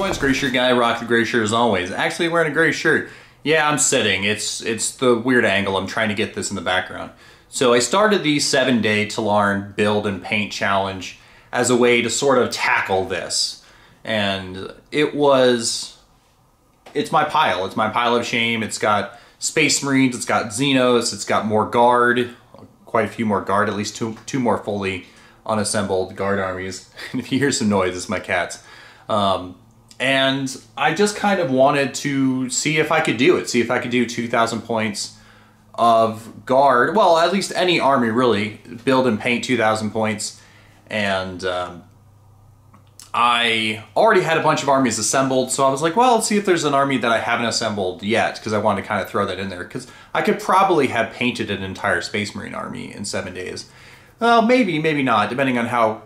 points, gray shirt guy, rock the gray shirt as always. Actually wearing a gray shirt. Yeah, I'm sitting. It's the weird angle. I'm trying to get this in the background. So I started the 7-day Tallarn Build and Paint Challenge as a way to sort of tackle this. And it's my pile. It's my pile of shame. It's got Space Marines, it's got Xenos, it's got more Guard, quite a few more Guard, at least two more fully unassembled Guard armies. If you hear some noise, it's my cats. And I just kind of wanted to see if I could do it, see if I could do 2,000 points of Guard, well, at least any army really, build and paint 2,000 points, and I already had a bunch of armies assembled, so I was like, well, let's see if there's an army that I haven't assembled yet, because I wanted to kind of throw that in there, because I could probably have painted an entire Space Marine army in 7 days. Well, maybe, maybe not, depending on how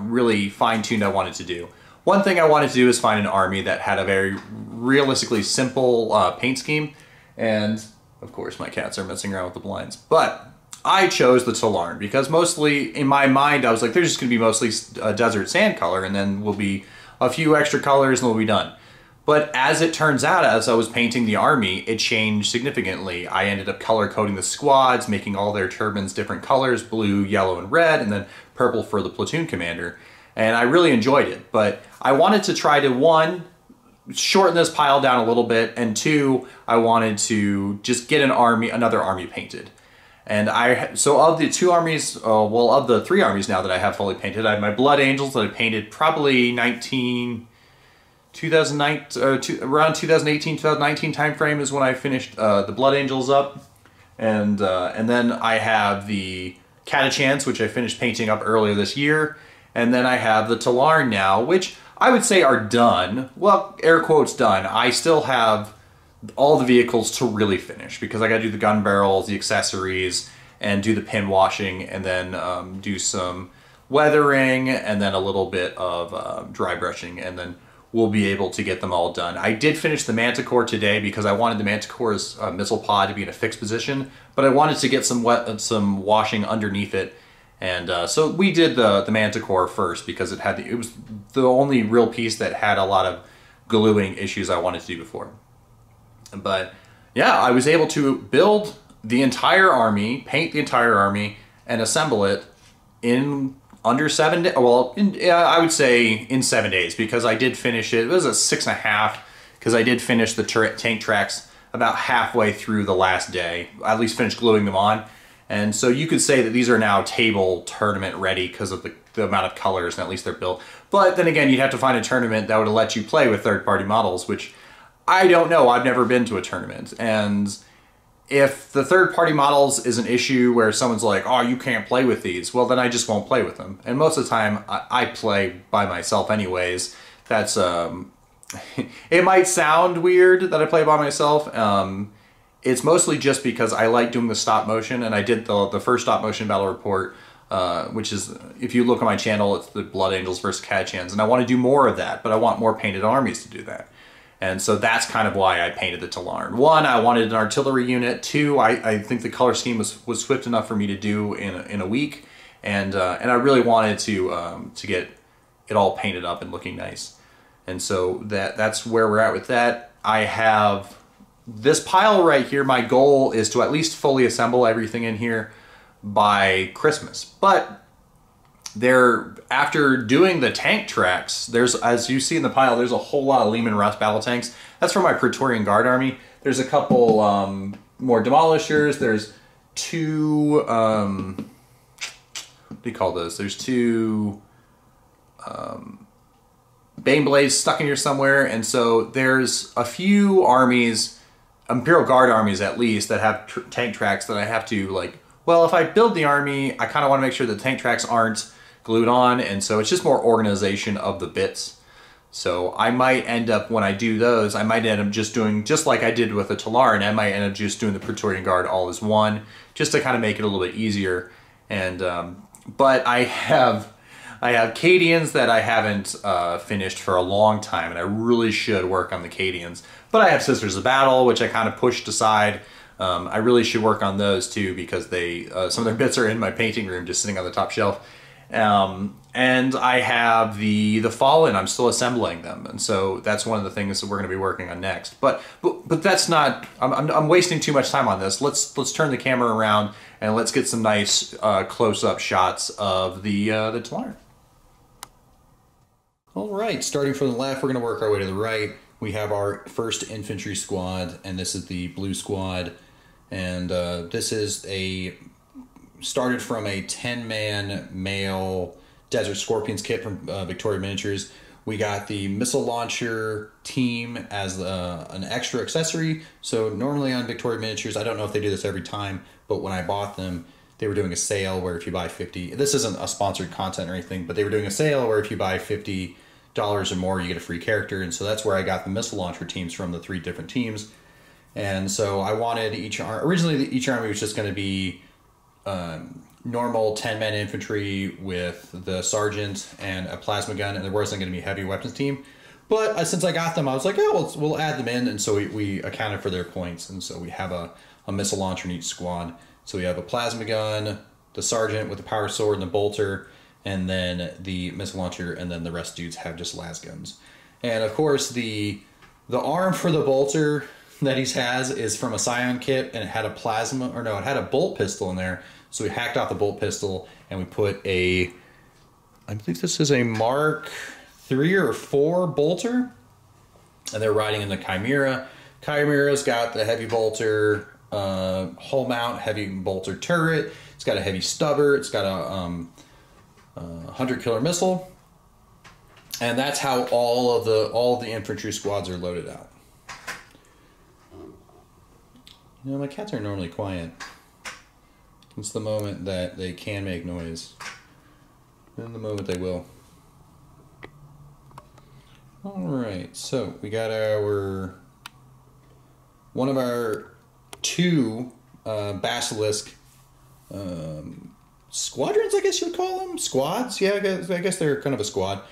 really fine-tuned I wanted to do. One thing I wanted to do is find an army that had a very realistically simple paint scheme, and of course my cats are messing around with the blinds, but I chose the Tallarn because mostly in my mind I was like, there's just going to be mostly a desert sand color and then will be a few extra colors and we'll be done. But as it turns out, as I was painting the army, it changed significantly. I ended up color coding the squads, making all their turbans different colors, blue, yellow, and red, and then purple for the platoon commander. And I really enjoyed it, but I wanted to try to, one, shorten this pile down a little bit, and two, I wanted to just get another army painted. And so of the two armies, well, of the three armies now that I have fully painted, I have my Blood Angels that I painted probably around 2018, 2019 time frame is when I finished the Blood Angels up. And then I have the Catachans, which I finished painting up earlier this year. And then I have the Tallarn now, which I would say are done. Well, air quotes done. I still have all the vehicles to really finish because I got to do the gun barrels, the accessories, and do the pin washing, and then do some weathering, and then a little bit of dry brushing, and then we'll be able to get them all done. I did finish the Manticore today because I wanted the Manticore's missile pod to be in a fixed position, but I wanted to get some washing underneath it, and so we did the Manticore first because it was the only real piece that had a lot of gluing issues I wanted to do before. But yeah, I was able to build the entire army, paint the entire army, and assemble it in under 7 days. Well, I would say in 7 days because I did finish it. It was a 6.5 because I did finish the tank tracks about halfway through the last day. I at least finished gluing them on. And so you could say that these are now table tournament ready because of the amount of colors and at least they're built. But then again, you'd have to find a tournament that would let you play with third-party models, which I don't know. I've never been to a tournament. And if the third-party models is an issue where someone's like, oh, you can't play with these, well, then I just won't play with them. And most of the time, I play by myself anyways. That's, it might sound weird that I play by myself. It's mostly just because I like doing the stop motion, and I did the first stop motion battle report, which is, if you look on my channel, it's the Blood Angels versus Catachans, and I want to do more of that, but I want more painted armies to do that. And so that's kind of why I painted the Tallarn. One, I wanted an artillery unit. Two, I think the color scheme was swift enough for me to do in a week, and I really wanted to get it all painted up and looking nice. And so that's where we're at with that. I have this pile right here. My goal is to at least fully assemble everything in here by Christmas, but after doing the tank tracks, as you see in the pile, there's a whole lot of Leman Russ battle tanks. That's for my Praetorian Guard army. There's a couple more demolishers. There's two, what do you call those? There's two Bane Blades stuck in here somewhere. And so there's a few armies, Imperial Guard armies at least, that have tank tracks that I have to, like, well, if I build the army, I kind of want to make sure the tank tracks aren't glued on, and so it's just more organization of the bits. So I might end up, when I do those, I might end up just doing, just like I did with the Tallarn, I might end up just doing the Praetorian Guard all as one, just to kind of make it a little bit easier. And but I have Cadians that I haven't finished for a long time, and I really should work on the Cadians. But I have Sisters of Battle, which I kind of pushed aside. I really should work on those too because some of their bits are in my painting room just sitting on the top shelf. And I have the Fallen. I'm still assembling them, and so that's one of the things that we're going to be working on next. But that's not. I'm wasting too much time on this. Let's turn the camera around and let's get some nice close-up shots of the Tallarn. All right, starting from the left, we're going to work our way to the right. We have our first infantry squad, and this is the blue squad, and this is started from a 10-man male Desert Scorpions kit from Victoria Miniatures. We got the missile launcher team as an extra accessory. So normally on Victoria Miniatures, I don't know if they do this every time, but when I bought them, they were doing a sale where if you buy 50, this isn't a sponsored content or anything, but they were doing a sale where if you buy $50 or more, you get a free character. And so that's where I got the missile launcher teams from, the 3 different teams. And so I wanted originally each army was just going to be normal 10-man infantry with the sergeant and a plasma gun, and there wasn't going to be a heavy weapons team. But since I got them, I was like, oh, we'll add them in, and so we accounted for their points, and so we have a missile launcher in each squad. So we have a plasma gun, the sergeant with the power sword and the bolter, and then the missile launcher, and then the rest dudes have just las guns. And of course, the arm for the bolter that he has is from a Scion kit, and it had it had a bolt pistol in there. So we hacked off the bolt pistol and we put I believe this is a Mark 3 or 4 bolter, and they're riding in the Chimera. Chimera's got the heavy bolter hull mount, heavy bolter turret. It's got a heavy stubber. It's got a 100 killer missile, and that's how all of the infantry squads are loaded out. You know, my cats are normally quiet. It's the moment that they can make noise. And the moment they will. Alright, so we got one of our 2 Basilisk squadrons, I guess you would call them? Squads? Yeah, I guess they're kind of a squad.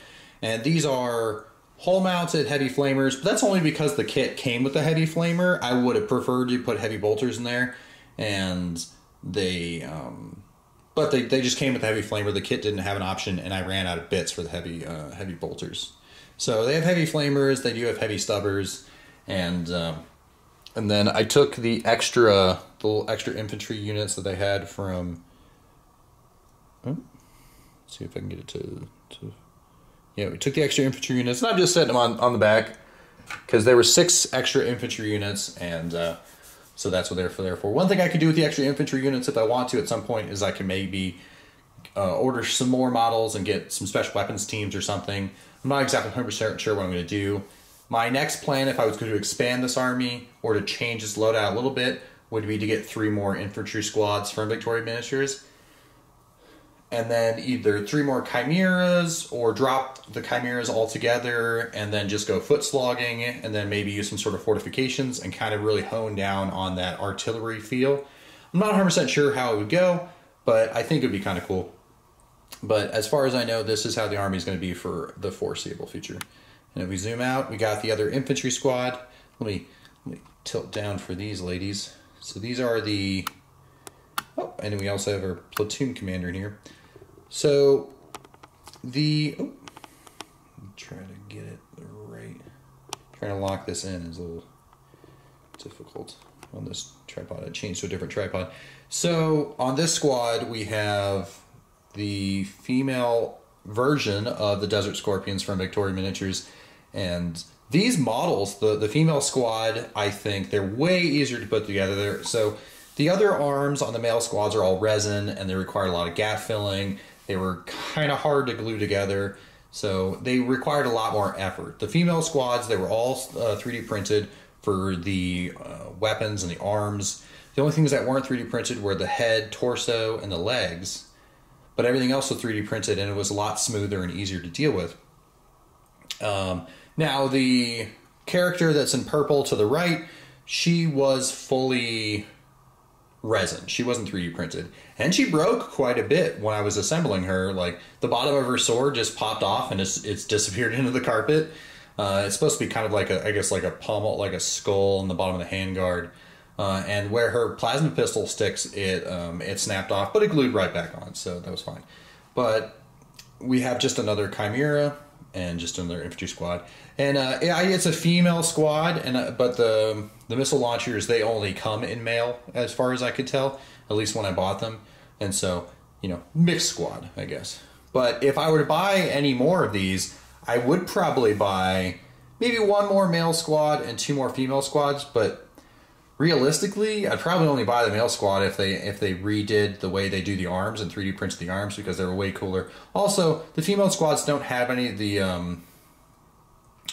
And these are hull-mounted heavy flamers, but that's only because the kit came with a heavy flamer. I would have preferred you put heavy bolters in there, and they just came with the heavy flamer. The kit didn't have an option, and I ran out of bits for the heavy bolters. So they have heavy flamers. They do have heavy stubbers, and then I took the little extra infantry units that they had from. Let's see if I can get it to. Yeah, we took the extra infantry units, and I'm just setting them on the back because there were 6 extra infantry units, and so that's what they're there for. One thing I could do with the extra infantry units if I want to at some point is I can maybe order some more models and get some special weapons teams or something. I'm not exactly 100% sure what I'm going to do. My next plan, if I was going to expand this army or to change its loadout a little bit, would be to get 3 more infantry squads from Victoria Miniatures. And then either 3 more chimeras, or drop the chimeras altogether and then just go foot slogging, and then maybe use some sort of fortifications and kind of really hone down on that artillery feel. I'm not 100% sure how it would go, but I think it would be kind of cool. But as far as I know, this is how the army is going to be for the foreseeable future. And if we zoom out, we got the other infantry squad. Let me tilt down for these ladies. So these are the... Oh, and we also have our platoon commander in here. So try to get it right. Trying to lock this in is a little difficult on this tripod. I changed to a different tripod. So on this squad, we have the female version of the Desert Scorpions from Victoria Miniatures, and these models, the female squad, I think they're way easier to put together. So the other arms on the male squads are all resin, and they require a lot of gap filling. They were kind of hard to glue together, so they required a lot more effort. The female squads, they were all 3D printed for the weapons and the arms. The only things that weren't 3D printed were the head, torso, and the legs, but everything else was 3D printed, and it was a lot smoother and easier to deal with. Now, the character that's in purple to the right, she was fully resin. She wasn't 3D printed. And she broke quite a bit when I was assembling her. Like, the bottom of her sword just popped off and it's disappeared into the carpet. It's supposed to be kind of like like a pommel, like a skull on the bottom of the handguard. And where her plasma pistol sticks, it snapped off, but it glued right back on, so that was fine. But we have just another Chimera and just another infantry squad. And it's a female squad, and but the missile launchers, they only come in male as far as I could tell, at least when I bought them. And so, you know, mixed squad, I guess. But if I were to buy any more of these, I would probably buy maybe one more male squad and two more female squads, but realistically, I'd probably only buy the male squad if they redid the way they do the arms and 3D printed the arms, because they were way cooler. Also, the female squads don't have any of the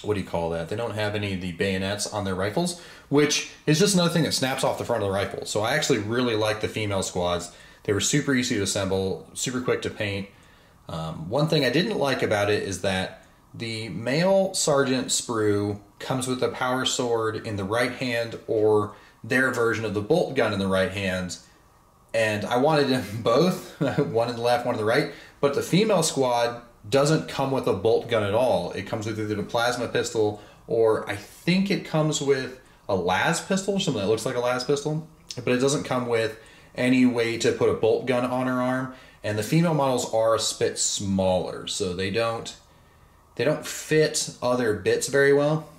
what do you call that? They don't have any of the bayonets on their rifles, which is just another thing that snaps off the front of the rifle. So I actually really like the female squads. They were super easy to assemble, super quick to paint. One thing I didn't like about it is that the male sergeant sprue comes with a power sword in the right hand, or their version of the bolt gun in the right hand, and I wanted them both, one in the left, one in the right, but the female squad doesn't come with a bolt gun at all. It comes with either the plasma pistol, or I think it comes with a las pistol, something that looks like a las pistol, but it doesn't come with any way to put a bolt gun on her arm. And the female models are a bit smaller, so they don't fit other bits very well.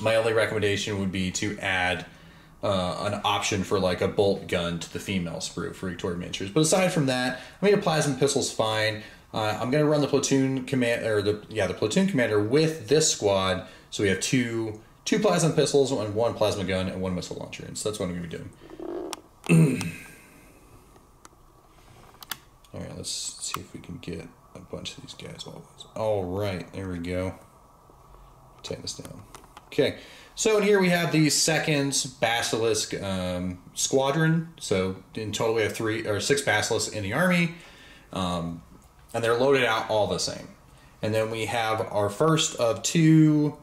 My only recommendation would be to add an option for like a bolt gun to the female sprue for Victoria Miniatures. But aside from that, I mean, a plasma pistol's fine. I'm going to run the platoon command, or the platoon commander with this squad. So we have two plasma pistols, and one plasma gun, and one missile launcher. And so that's what I'm going to be doing. All right, let's see if we can get a bunch of these guys. All right, there we go. Take this down. Okay, so in here we have the 2nd Basilisk squadron. So in total we have 6 Basilisks in the army, and they're loaded out all the same. And then we have our first of 2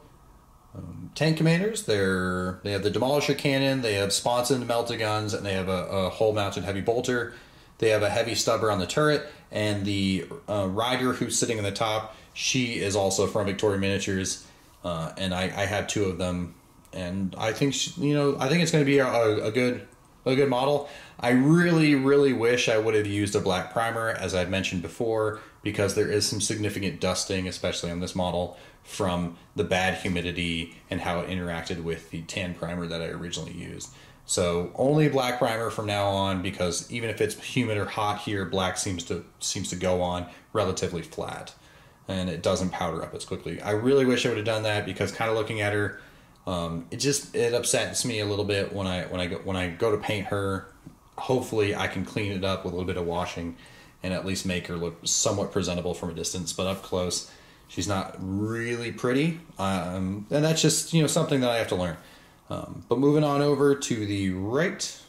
tank commanders. They have the Demolisher cannon, they have sponson melta guns, and they have a hull-mounted heavy bolter. They have a heavy stubber on the turret, and the rider who's sitting in the top, she is also from Victoria Miniatures, and I have 2 of them, and I think I think it's going to be a good model. I really, really wish I would have used a black primer, as I've mentioned before, because there is some significant dusting, especially on this model, from the bad humidity and how it interacted with the tan primer that I originally used. So only black primer from now on, because even if it's humid or hot here, black seems to go on relatively flat, and it doesn't powder up as quickly. I really wish I would have done that, because kind of looking at her, it upsets me a little bit when I go to paint her. Hopefully I can clean it up with a little bit of washing and at least make her look somewhat presentable from a distance, but up close she's not really pretty, and that's just something that I have to learn. But moving on over to the right,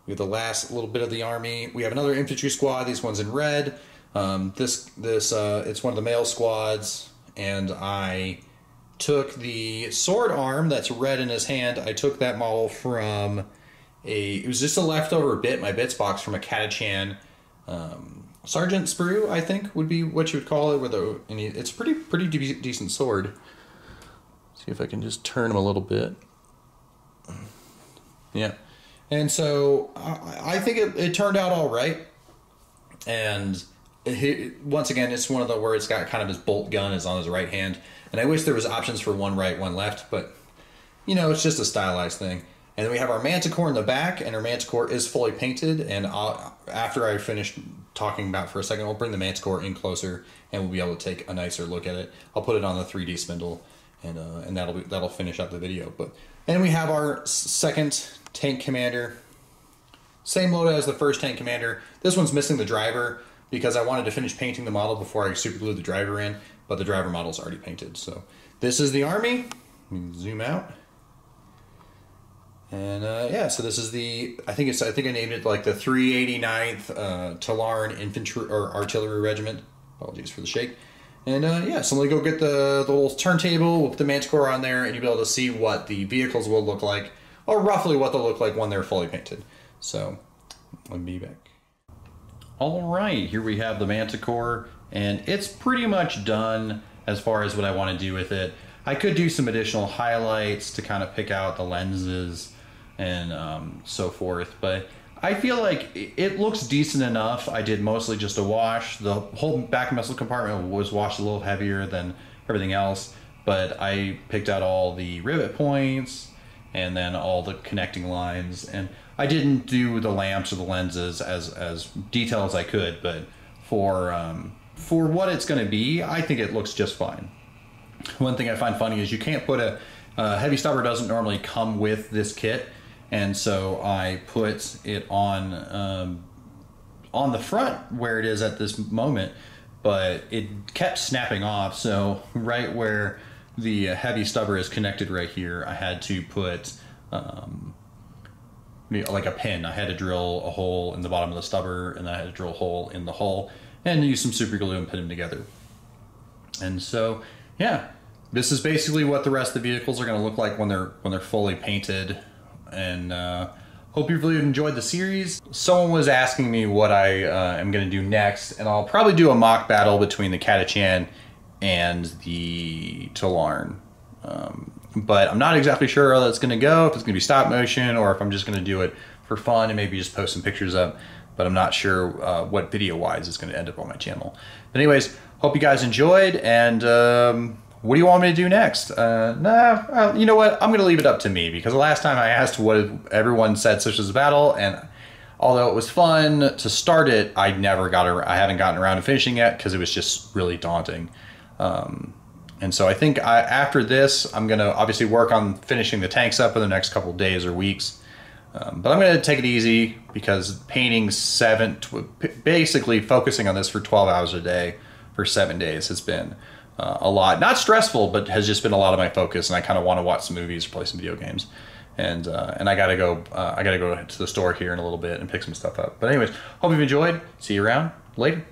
we have the last little bit of the army. We have another infantry squad. These one's in red. It's one of the male squads, and I took the sword arm that's red in his hand. I took that model from it was just a leftover bit, my bits box, from a Catachan Sergeant sprue, I think would be what you would call it. It's a pretty decent sword. See if I can just turn him a little bit. Yeah. And so I think it turned out all right. And once again, it's one of the where it's got kind of his bolt gun is on his right hand. And I wish there was options for one right, one left, but it's just a stylized thing. And then we have our Manticore in the back, and our Manticore is fully painted. And after I finish talking about for a second, I'll bring the Manticore in closer, and we'll be able to take a nicer look at it. I'll put it on the 3D spindle, and that'll finish up the video. And we have our 2nd tank commander, same load as the 1st tank commander. This one's missing the driver because I wanted to finish painting the model before I super glued the driver in, but the driver model's already painted. So this is the army. Let me zoom out. And yeah, so this is I think I named it like the 389th Tallarn Infantry or Artillery Regiment. Apologies for the shake. And yeah, so let me go get the little turntable. We'll put the Manticore on there, and you'll be able to see what the vehicles will look like, or roughly what they'll look like when they're fully painted. So let me be back. All right, here we have the Manticore, and it's pretty much done as far as what I want to do with it. I could do some additional highlights to kind of pick out the lenses and so forth, but I feel like it looks decent enough. I did mostly just a wash. The whole back muscle compartment was washed a little heavier than everything else, but I picked out all the rivet points and then all the connecting lines, and I didn't do the lamps or the lenses as detailed as I could, but for what it's going to be, I think it looks just fine. One thing I find funny is you can't put a heavy stubber doesn't normally come with this kit, and so I put it on the front where it is at this moment, but it kept snapping off. So right where the heavy stubber is connected right here, I had to put like a pin. I had to drill a hole in the bottom of the stubber, and then I had to drill a hole in the hull and use some super glue and put them together. And so, yeah, this is basically what the rest of the vehicles are going to look like when they're fully painted. And hope you really enjoyed the series. Someone was asking me what I am going to do next, and I'll probably do a mock battle between the Tallarn and the Tallarn. But I'm not exactly sure how that's going to go, if it's going to be stop motion or if I'm just going to do it for fun and maybe just post some pictures up. But I'm not sure what video-wise is going to end up on my channel. But anyways, hope you guys enjoyed, and what do you want me to do next? You know what? I'm going to leave it up to me, because the last time I asked what everyone said such as a battle, and although it was fun to start it, I haven't gotten around to finishing it because it was just really daunting. And so I think after this, I'm going to obviously work on finishing the tanks up in the next couple days or weeks. But I'm going to take it easy, because painting basically focusing on this for 12 hours a day for 7 days has been a lot. Not stressful, but has just been a lot of my focus, and I kind of want to watch some movies or play some video games. And I gotta go to the store here in a little bit and pick some stuff up. But anyways, hope you've enjoyed. See you around later.